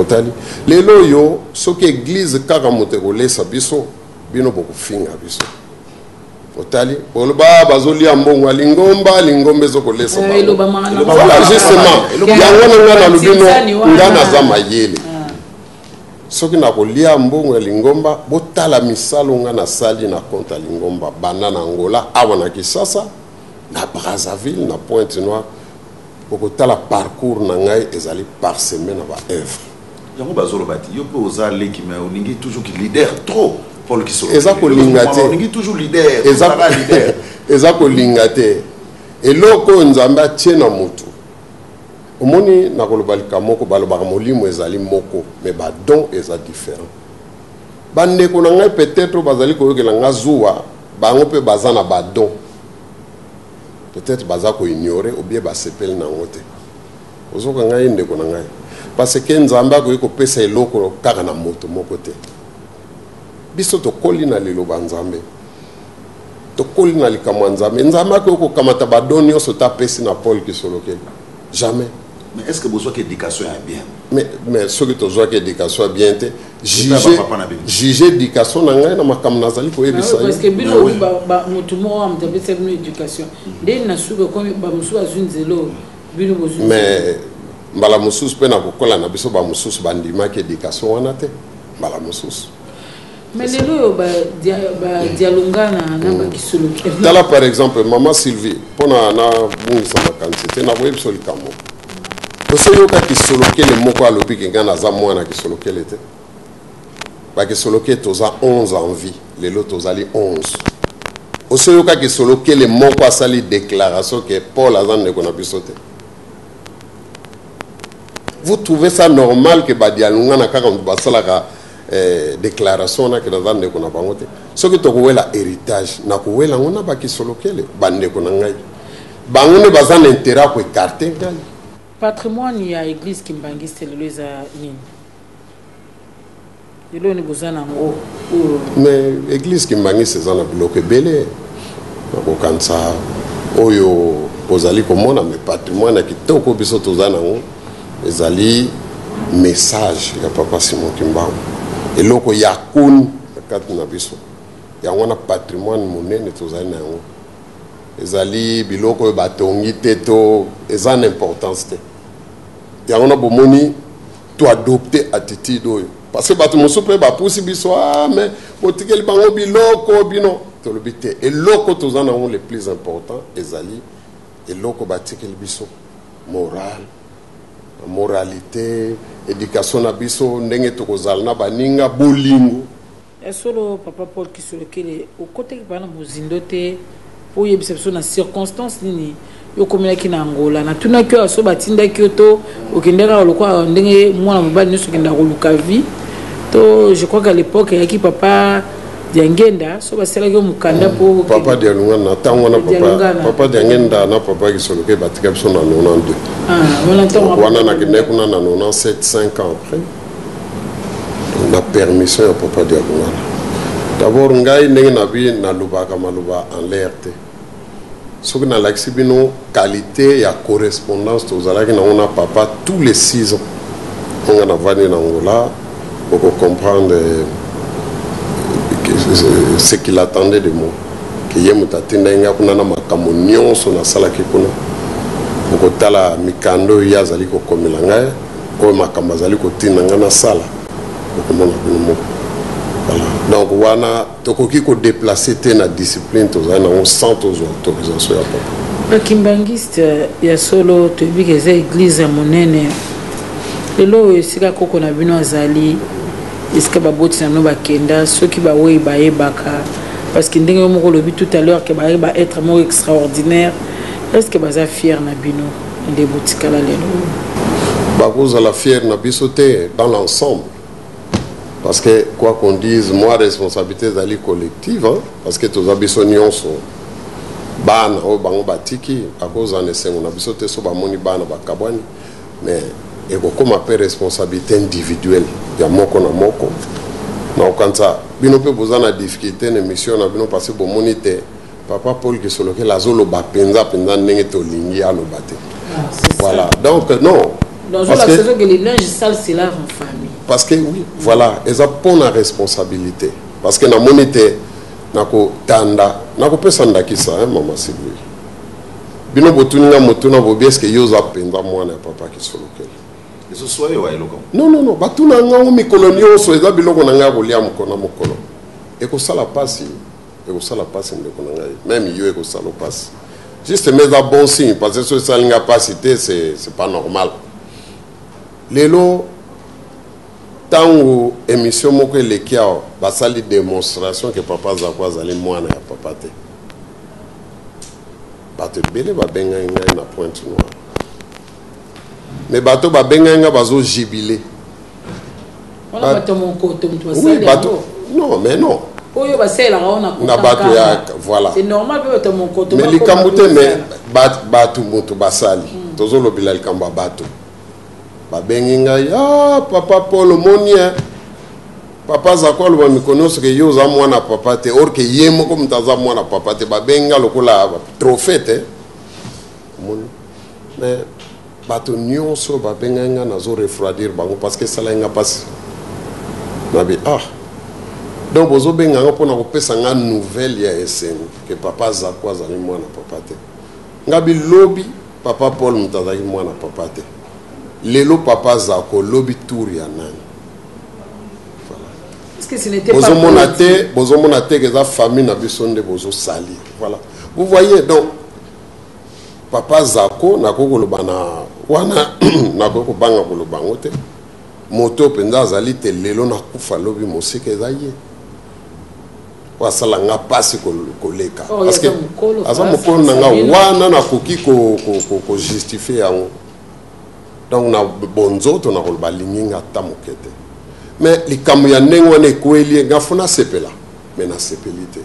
otali lelo yo soki église kaka moto ekolesa biso bino bokofinga biso otali oloba bazolia mbongo lingomba ezokolesa voilà justement yango na lubino ngana za mayele soki na kolia mbongo ya lingomba botala misalo nga na sali na konta lingomba banda na Angola awa na Kinshasa na Brazzaville na Pointe-Noire bokotala parcours na ngai ezali parsemé na ba œuvre yango bazolo bati yo pe ozale ki mais oningi toujours ki leader trop Paul Kisolo ezako lingate oningi toujours leader ezako lingate eloko nzambe atie na mutu omoni na kolobalika moko balobaka molimo ezali moko mais ba don eza différent bandeko na ngai peut-être bazali koyokela nga zuwa bango pe baza na ba don peut-être baza ko ignorer ou bien basepeli na ngote ozoka ngai ndeko na ngai parce que nzambe ko pesa eloko kaka na moto moko te biso to koli na lelo banzambe to koli na likamwa nzambe nzambe ko kamata ba don yo sota pesi na Paul Kisolo jamais. Mais est-ce que besoin d'éducation est bien? Mais ce que tu as éducation est bien, juger éducation na makam nazali ko ebisa. Parce que bilo ba mutu mo am de bese no éducation. Dès na suka comme ba musu azunzelo bilo bozu. Mais mbala mususu pe na kokola na biso ba mususu bandima ke éducation wana te. Mbala mususu. Mais lelo ba dialongana na ba Kisolo. Tala par exemple maman Sylvie pona na bungisa makantité na boye biso likamo. Osoyoka Kisolokele moko alobi ke ngana za mwana Kisolokele te. Ba Kisolokele toza 11 en vie, lelo tozali 11. Osoyoka Kisolokele moko asali déclaration que Paul azande ko na biso te. Vous trouvez ça normal que ba dialunga na kaka basala ka déclaration na que azande ko na bango te. Soki to kowela héritage na kowela ngona ba Kisolokele bande ko na ngai. Bango ne bazana intérêt ko écarter ngai. Patrimoine il y a église Kimbangiste le za nini. Yelo ni bozana ngo. Mais église Kimbangiste zana bloqué belé. Ko kansa oyo ozali komona mais patrimoine kitoko biso tozana ngo ezali message ya papa Simon Kimbangu. Eloko ya kun kati na biso. Ya ngona patrimoine monene tozali na ngo. Ezali biloko batongi teto eza n'importance te yango bomoni to adopter attitude oyo parce que bato mosupe ba pousi biso mais botikeli bango biloko bino to lobite eloko tozana ngo le plus important ezali eloko batikeli biso moralité éducation na biso ndenge tokozala na baninga bolingo esolo papa Paul Kisolokele au côté bana mozindo te pour y biso na circonstance nini yo komela ki na Angola na tuna kyo so batinda kyoto okendeka lokwa ndenge mwana mobali nyuso kenda koluka vie to je crois qu'à l'époque ya ki papa Diangenda so basela ki mukanda po papa Dialunga na tango na papa Diangenda na papa Kisoloke batika biso na 92 wana na kende kuna na 97 5 ans après la permission ya papa Dialunga d'abord ngai ndenge na bi na lubaka maluba en l'air te soki na laksi bino qualité ya correspondance tozalaki na ona papa tous les 6 ans on a vani na Angola pour comprendre ce qu'il attendait de moi que yemu tatinda nga kuna na makambo nyonso na salaki kuna pour tala mikando ya zali ko komela ngai ko makambo zali ko tinda nga na sala pour mona kuno. Voilà. Donc, on a déplacé la discipline sans autorisation. Le Kimbangiste, il y a solo, tu vois que c'est l'église à Monene. Et là, c'est là qu'on a vu nos alliés. Est-ce que Baboti n'a pas kenda, ceux qui ont eu baka, parce qu'il y a eu tout à l'heure qu'il va être un extraordinaire. Est-ce que vous êtes fiers Nabino des boutiques là les vous êtes fiers Nabiso dans l'ensemble. Parce que, quoi qu'on dise, moi, responsabilité d'aller collective, hein, parce que tous les gens sont ban au bango batiki, à cause de ça, on a besoin de ça, moni ban au bakabani, mais et comme appelle responsabilité individuelle, il y a moko na moko. Donc quand ça, bino peut besoin de difficulté, une mission, na bino passer pour moniter. Papa Paul Kisoloke la zolo ba penza nenge to lingi a lo bate. Voilà. Donc non. Dans la saison que les linges sales c'est là en famille. Parce que oui, voilà, ils ont pas la responsabilité. Parce que na monité nako tanda nako pesanda kisa hein maman Sylvie. Bino botuninga motuna bobi est-ce que yoza penda mwana papa qui solokela. Et ce soir wa eloko. Non, batuna nga mi kolonio so eza biloko na nga bolia mukona mukolo. Et ko sala pasi ndeko na ngai. Même yo ko sala pasi. Juste mais à bon signe parce que ce salinga pasité c'est pas normal. Lelo tango émission moko elekia basali démonstration que papa zakwa zali mwana ya papa te. Bato bele ba benga ngai na pointe noire. Mais bato ba benga nga bazo jubilé. On a bato mon côté tu vas oui, bato. Non, mais non. Oyo ba sela on a na bato ya voilà. C'est normal que mon côté. Mais les kamute mais bato moto basali. Tozo lobila le kamba bato. Babenginga ya papa Paul Monia papa zakwa lo mikono so ke yo za mwana papa te or ke yemo ko mtaza mwana papa te babenga lokola trophée te mais bato nyonso babenga na zo refroidir bango parce que sala nga passe nabi donc bozo benga nga pona ko pesa nga nouvelle ya SN que papa zakwa za mwana papa te ngabi lobby papa Paul mtaza mwana papa te lelo papa zako lobby tour ya nani voilà est-ce que ce n'était pas bozo monate que za famille na bisonde bozo sali voilà vous voyez donc papa zako na kokoloba na wana na kokobanga koloba ngote moto penza zali te lelo na kufa lobby mosike zaye wasala nga pasi koleka parce que aza mokolo na nga wana na koki ko justifier yango. Donc na bonzoto na kolba linginga tamokete mais likambo ya ndenge wana ekweli ngafuna sepela mais na sepelité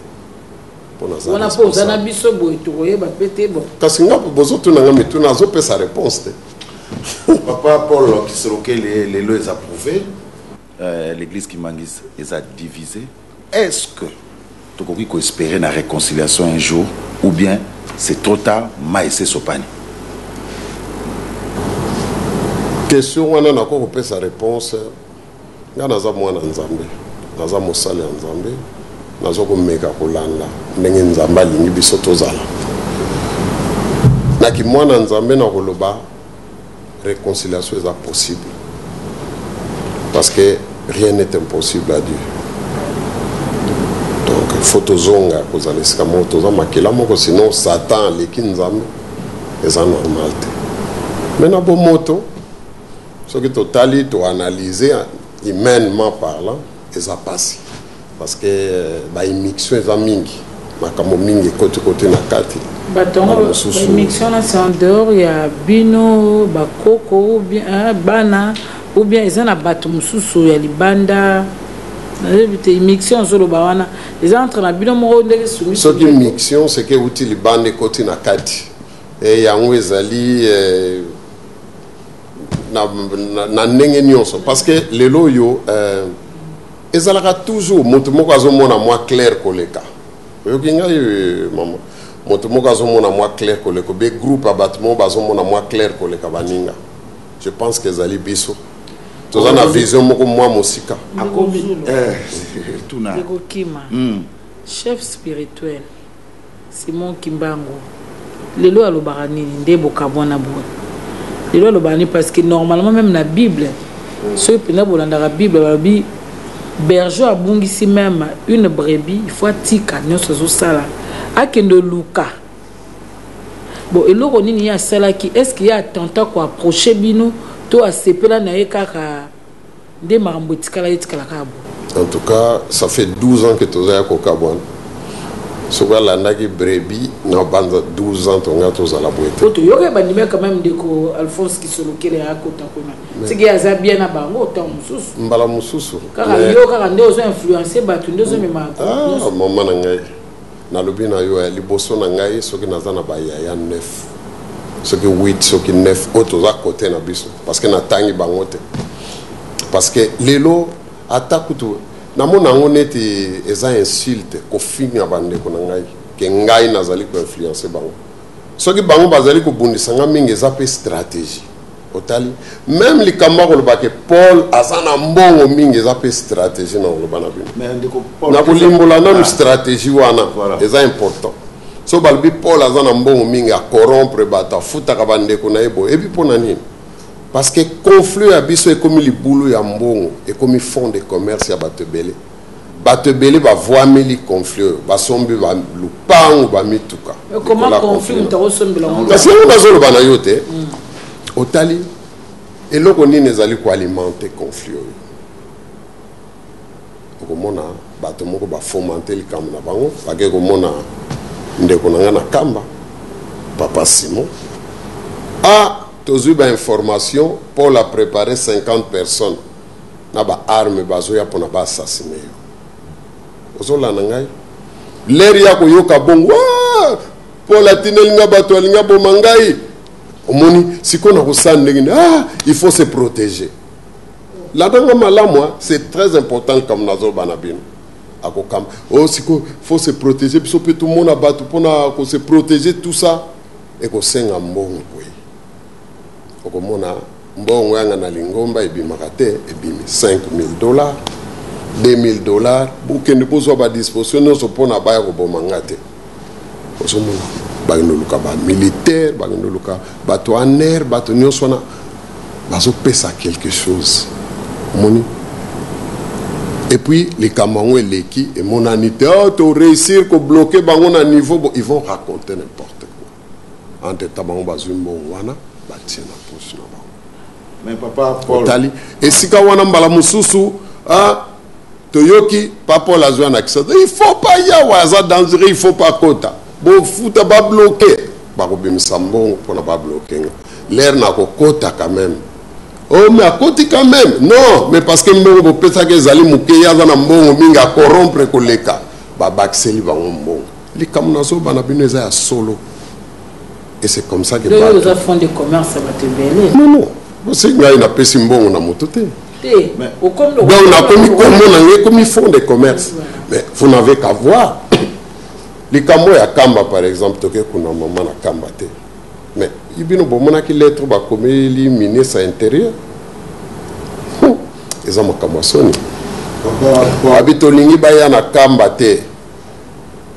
pona za wana poza na biso boy to koyeba pete bon kasi nga bozoto na nga metuna azopesa réponse te papa Paul qui se les lois approuvé l'église qui mangis les a divisé. Est-ce que tu peux espérer la réconciliation un jour ou bien c'est trop tard maïsé sopani? Question wana na ko pesa réponse nga naza mwana nzambe naza mosali ya nzambe nazo ko meka kolanda ndenge nzamba lingi biso tozala na ki mwana nzambe na koloba réconciliation est possible parce que rien n'est impossible à Dieu. Donc faut tozonga kozala sika moto za makela moko sinon Satan leki nzambe eza normal te mais na bo moto ce que totali to analyser humainement parlant ça passe parce que ba immixtion eza mingi makambo mingi côté na kati batongo ba immixtion na c'est en dehors ya bino ba koko ou bien bana ou bien ils na bato mususu ya libanda na bité immixtion solo ba wana ils entre na bino mo ndeke soumis ce qui immixtion c'est que uti libanda côté na kati et yango ezali na ndenge nyonso parce que lelo yo ezalaka toujours moto moko azomona moi clair koleka oyoki ngai mama moto moko azomona moi clair koleka be groupe abattement bazomona moi clair koleka baninga je pense que ezali biso toza na vision moko moi mosika akomi tuna ekokima chef spirituel Simon Kimbangu lelo alobaka nini nde bokabwana boye lelo alobani parce que normalement même na Bible ceux qui na bolanda la Bible babi berger abungisi même une brebis il faut tika nyonso zo sala akendo luka bon eloko nini ya sala ki est-ce qu'il y a tenta ko approcher bino to asepela na ye kaka nde makambo tikala yetikala kabo. En tout cas ça fait 12 ans que toza ko kabwana soka landaki brebis na banda 12 ans tonga tozala boete oto yoke bandime quand même ndeko Alphonse Kisolokele ya kota kona c'est que aza bien na bango temps mususu mbala mususu kaka yo kaka nde ozo influencer batu nde ozo mema ko mama na ngai na lobi na yo ya liboso na ngai soki naza na bayaya 9 soki 8 soki 9 oto za côté na biso parce que na tangi bango te parce que lelo atakutu namona ngo neti eza insulte ko finga bandeko na ngai ke ngai nazali ko influencer bango soki bango bazali ko bundisa nga mingi eza pe stratégie otali même les camarades le Paul azana mbongo mingi eza pe stratégie na le banabino na kolimbola na stratégie wana eza important so balbi Paul azana mbongo mingi a corrompre bata futa ka bandeko na ebo et puis pona nini parce que conflit a biso e comme libulu ya mbongo et comme fond de commerce ya batebele ba voameli conflit ba sombi ba lupango ba mituka comment conflit utarosombela parce que on a zolo bana yote otali eloko nini ezali koalimenter conflit oyo okomona bato moko bafomante likambo na bango bake komona ndeko na nga na kamba papa Simon tozwi information Paul a préparé 50 personnes na arme bazoya pona assassiner yo ozolanda ngai leri ya koyoka bongo Paul atinelinga bato alinga boma ngai omoni sikona kosana ndenge il faut se protéger la danga malamwa c'est très important comme nazo banabino akokam siko faut se protéger biso pe tout monde abatu pona ko se protéger tout ça et ko senga mbongo kwe okomona mbongo yanga na lingomba ebimaka te ebimi $5,000 $2,000 bokende bozwa ba disposition nyonso mpona baya kobomanga te osomona bagindoluka ba militaire bagindoluka bato aner bato nyonso wana bazopesa quelque chose moni et puis les camarades eleki et mon anité to réussir ko bloquer bango na niveau bon, ils vont raconter n'importe quoi entre tabango bazwi mbongo wana batie na poche na bango mais papa Paul otali esika wana mbala mususu toyoki papa la zone accès il faut pas y avoir dangereux il faut pas kota bon futa ba bloquer ba ko bimisa mbongo pona ba bloquer l'air na ko kota quand même mais à côté quand même non mais parce que mbongo pesa ke zali mukeya za na mbongo minga corrompre koleka ba bakseli ba mbongo likamuna so bana bineza ya solo et c'est comme ça que ba les fonds de commerce va te belé non c'est ngai na pesi mbongo na motote mais au comme donc on a comme fond de commerce mais vous n'avez qu'à voir les kambo ya kamba par exemple toke kuna mama na kamba te mais ibino bomona ki lettre ba komeli ministre intérieur eza makambo soni abitolingi baya na kamba te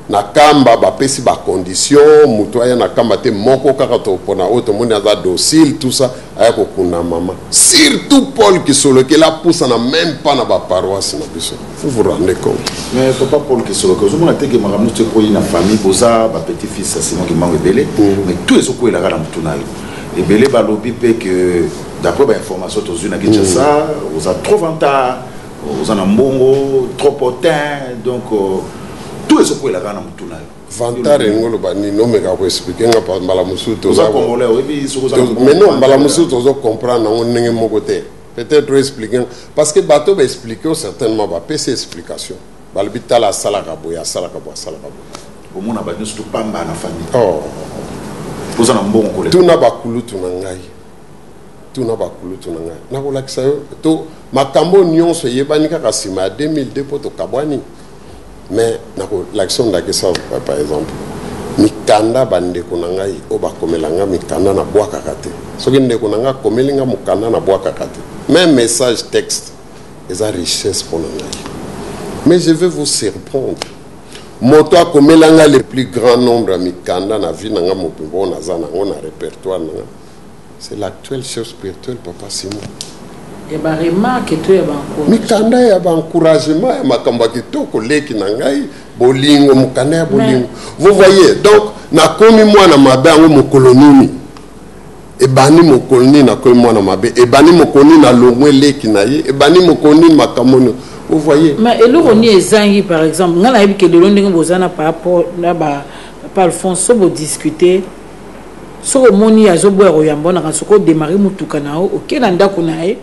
na kamba ba pesi ba condition muto aya na kamba te moko kaka to pona auto moni aza docile tout ça aya ko kuna mama surtout Paul Kisolo qui la pousse na même pas na ba paroisse na biso vous vous rendez compte mais papa Paul Kisolo que on a te que maramu te ko ina famille boza ba petit fils Simon qui mangue belé mais tout eso ko ila kana mutuna et belé ba lobi pe que d'après ba information to zuna ki ça vous a trop vanta vous en mbongo trop potin donc tout est ce que la gana mutuna vantare ngolo ba ni no me ka ko expliquer nga pa mbala musuto za congolais oui bi so za mais non mbala musuto zo comprendre on ndenge moko te peut-être expliquer parce que bateau ba expliquer certainement ba PC explication ba le bitala sala ka boya sala ka au mona ba ni surtout pamba na famille vous en mbongo ko le tout na ba kulutu na ngai na ko lakisa yo to makambo nyonso yebani kaka sima 2002 poto kabwani mais l'action de ça par exemple mikanda bandeko na ngai o bakomelanga mikanda na bwaka kate soki ndeko na nga komelinga mukanda na bwaka kate même message texte eza richesse pour ngai mais je vais vous surprendre moto akomelanga le plus grand nombre ya mikanda na vie na nga mopimbo na za nango na répertoire na nga c'est l'actuel chef spirituel papa Simon. Et bah remarque tu es banco. Mikanda ya ba encouragement ya makamba kitoko leki na ngai bolingo mukanda ya bolingo. Vous voyez donc na komi mwana mabe ngo mokolonini. E bani mokoloni na komi mwana mabe e bani mokoloni na longwe leki na ye e bani mokoloni makamono. Vous voyez. Mais eloroni ezangi par exemple ngala yebi ke lelo ndenge bozana par rapport na ba par Alphonse bo discuter so moni azoboya oyambona kasoko démarrer mutuka nao okena ndako nae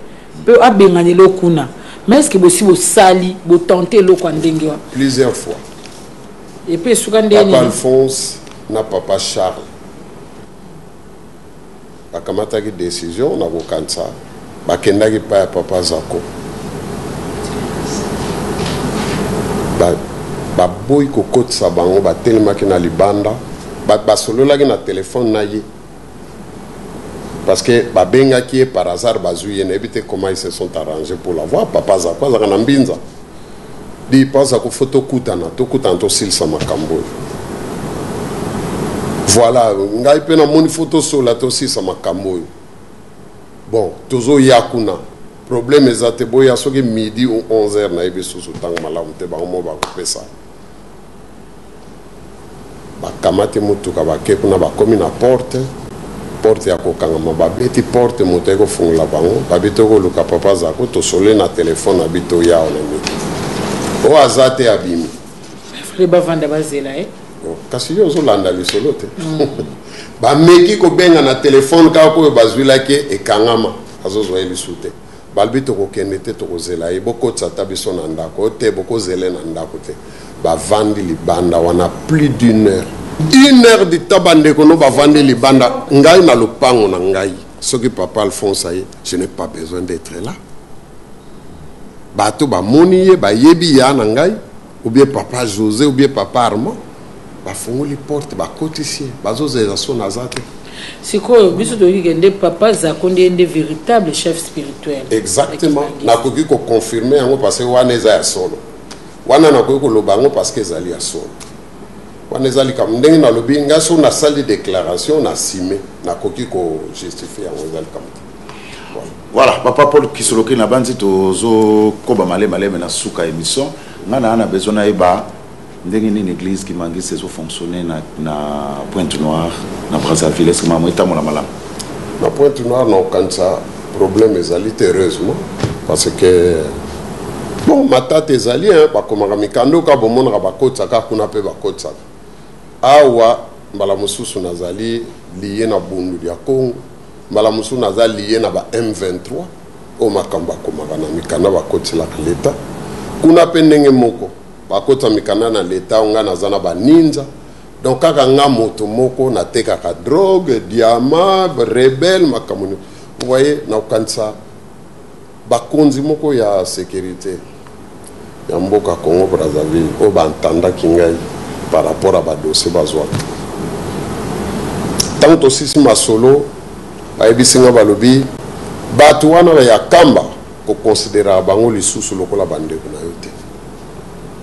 pe abengani lokuna mais est-ce que possible sali bo tenter loko ndenge wa plusieurs fois et puis soukande papa Alphonse na papa Charles bakamata ki décision na kokansa bakendaki pa ya papa Zako ba boy kokotsa bango batelemaki na libanda basololaki na telefone na ye parce que babenga qui est par hasard bazui n'habite comment ils se sont arrangés pour l'avoir papa za quoi za mbinza di pasa ko photo kutana to kutanto silsa makambo voilà ngai pe na moni photo sur la to silsa makambo bon tozo yakuna problème ezate boya soki midi ou 11h na ibe susu tang malamu te ba mo ba pesa ba kamate mutuka ba ke kuna ba komi na porte ya kokanga mababeti porte moto eko fungula bango babito ko luka papa zako to sole na telefone abito yao na miti o azate abimi le bavanda bazela kasi yo zo landa lisolo te ba meki ko benga na telefone ka ko bazwila ke ekangama azozo elisute balbito ko kenete to kozela e boko tsata biso na ndako te boko zele na ndako te ba vandi libanda wana plus d'une heure 1 heure de tabande kono ba vandi libanda ngai na lupango na ngai soki papa Alphonse aye je n'ai pas besoin d'être là bato ba moni ye ba yebi ya na ngai ou bien papa José ou bien papa Armand ba fungoli porte ba kotisie bazo zeza so na zate siko biso to yigende papa zakonde ende véritable chef spirituel exactement na koki ko confirmer yango parce que wana eza ya solo wana na koki ko lobango parce que ezali ya solo wana ezali kam ndenge na lobi nga so na salle de déclaration na simé na koki ko justifier yango ezali kam voilà papa Paul Kisoloki na banzi tozo koba malema na suka émission ngana ana besoin na eba ndenge ni église qui mangi ses fonctionner na Pointe-Noire na Brazzaville est-ce que maman est à malam na Pointe-Noire non quand ça problème ezali heureusement parce que bon matata ezali ba komaka mikando ka bomona ba kotsa ka kuna pe ba kotsa awa mbala mususu nazali lié na bundu ya Congo mbala mususu nazali lié na ba M23 o makamba komaka na mikanda ba kotsela leta kuna pe ndenge moko bakota mikanda na leta onga nazana ba ninja donc kaka nga moto moko na teka ka drogue diamant rebelle makamuni vous voyez na kansa bakonzi moko ya sécurité ya mboka Congo Brazzaville o bantanda kingai par rapport à ba dossier bazwa tant aussi ma solo ba ebisinga balobi batu wana ya kamba ko considérer bango lisusu lokola bandeko na yote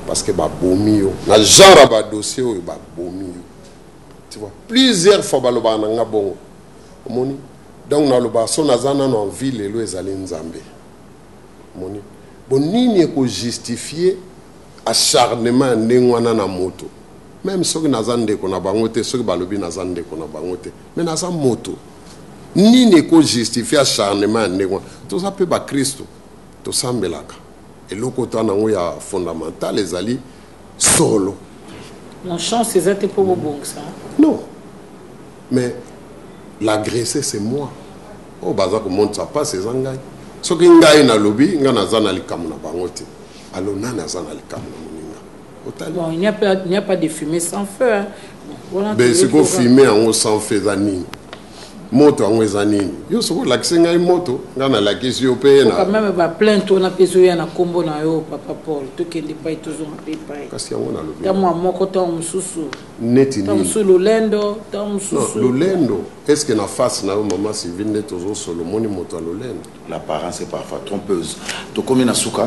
parce que ba bomio na genre ba dossier o ba bomio tu vois plusieurs fois baloba na nga bongo moni donc na loba so nazana na ville elo ezali nzambe moni bonini ko justifier acharnement ndengwana na moto même soki nazande ko na bango te soki balobi nazande ko na bango te mais naza moto nini ko justifier acharnement ndengwana to ça peut ba Christo to sambelaka et l'autre nango ya fondamental ezali solo mon chance c'est pour bon ça non mais l'agressé c'est moi oh baza ko monte ça passe ezangai soki ngai na lobi nga nazana likamu na bangote alors nana nazana likamu na moninga bon il n'y a pas de fumée sans feu hein. Bon, voilà, ben c'est ko fumer en sans feu zanini moto en zanini yo soko laksenga moto ngana lakisi yo pe na quand même ba plainte on a peso ya na kombo na yo papa Paul to kende pa itozo na pai kasi yango na lobi ta moko ta mususu neti ni ta mususu lendo ta mususu lolendo est-ce que na face na yo maman Sylvine netozo solo moni moto a lolendo l'apparence est parfois trompeuse to komi na suka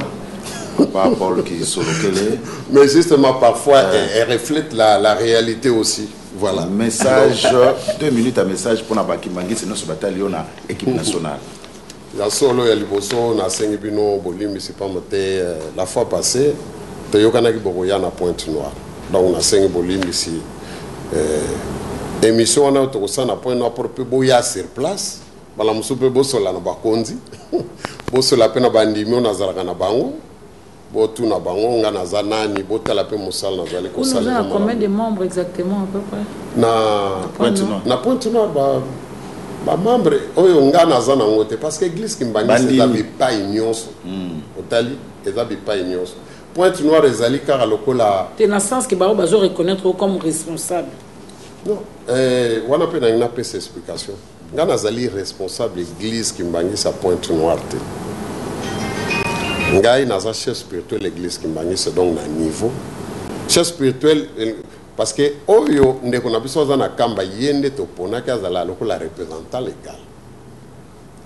papa Paul Kisoloki mais justement parfois elle reflète la réalité aussi. Voilà. Message, 2 minutes à message pour Nabaki Mangi, c'est notre bataillon à équipe nationale. La solo ya liboso na sengi bino bolimi c'est pas monté la fois passée te yokana ki bokoya na Pointe-Noire. Donc na sengi bolimi ici émission na to ko na Pointe-Noire pour pe boya sur place. Bala musupe bosola na bakonzi. Bosola pe na bandimi na zalaka na bango. Botu na bango nga na zanani botala pe musala na zali ko sala. Combien de membres exactement à peu près? Na Pointe-Noire ba membre oyo nga na zana ngote parce que église Kimbangi c'est bi pa nyonso. Otali eza bi pa nyonso. Pointe-Noire ezali car lokola te na sens que ba bazo reconnaître comme responsable. Non, wana pe na ina pe explication. Nga na zali responsable église Kimbangi sa Pointe-Noire te. Ngai naza chef spirituel l'église Kimbangi c'est donc na niveau chef spirituel parce que oyo ndeko na biso za na kamba yende to pona ka za la lokola représentant légal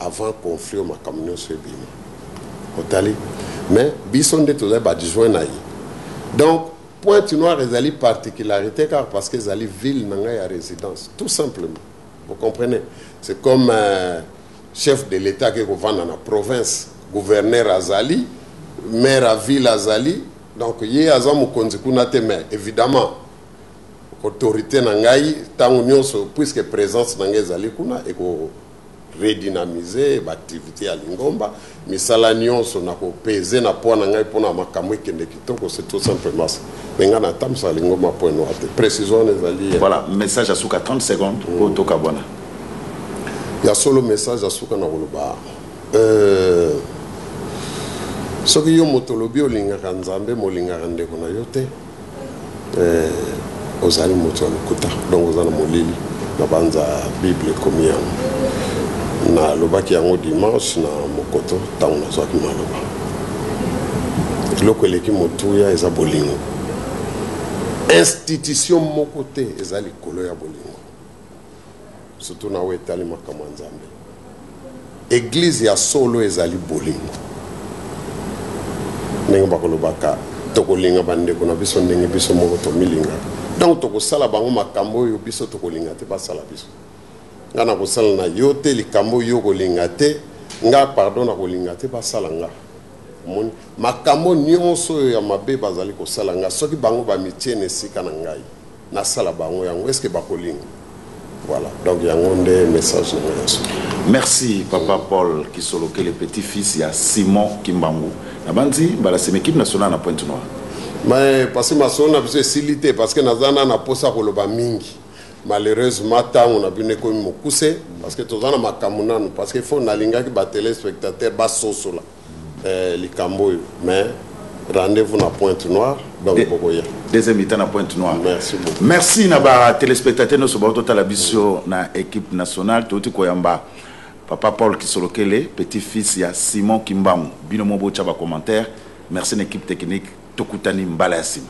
avant conflit ma camion sur bima otali mais bisonde to za ba joindre naï donc Pointe-Noire ezali particularité car parce que ezali ville nanga ya résidence tout simplement vous comprenez c'est comme chef de l'état qui gouverne dans la province gouverneur azali maire à ville azali donc yé aza mokonzi kuna te mais évidemment autorité nangai tango nyonso puisque présence nanga ezali kuna et ko redynamiser l'activité à Lingomba misala nyonso na ko peser na po nangai pona makambo ekende kitoko c'est tout simplement ça menga na tamsa Lingomba Pointe-Noire précision ezali voilà message à Souka 30 secondes pour toka bona ya solo message à Souka na koloba soki yo motolobi olingaka nzambe molingaka ndeko na yo te ozali moto ya lokuta donc oza na molili na banza bible ekomi yango na lobaki yango dimanche na mokoto ntango nazwaki maloba eloko eleki motuya eza bolingo institution moko te eza likolo ya bolingo surtout nawe etali makambo ya nzambe église ya solo ezali bolingo ndenge bakolobaka tokolinga bandeko na biso ndenge biso moko tomilinga donc tokosala bango makambo oyo biso tokolinga te basala biso nga na kosala na yo te likambo yo kolinga te nga pardon na kolinga te basala nga moni makambo nyonso oyo ya mabe bazali kosala nga soki bango bamitie na esika na ngai nasala bango yango est-ce que bakolinga voilà donc yango nde message na ngai. Merci Papa Paul Kisoloke le petit-fils ya Simon Kimbangu na bandi bala c'est équipe nationale na Pointe-Noire mais parce que ma son a besoin silité parce que nazana na posa koloba mingi malheureusement on a bien comme mokuse parce que tozana makamuna parce que faut nalinga ki ba téléspectateur ba soso là likambo mais rendez-vous na Pointe-Noire donc bokoya deuxième mi-temps na Pointe-Noire. Merci beaucoup. Merci na ba téléspectateur no so ba total biso na équipe nationale toti koyamba Papa Paul Kisolokele petit-fils ya Simon Kimbangu bino mo bo tchaba commentaire merci na équipe technique tokutani mbala ya sima.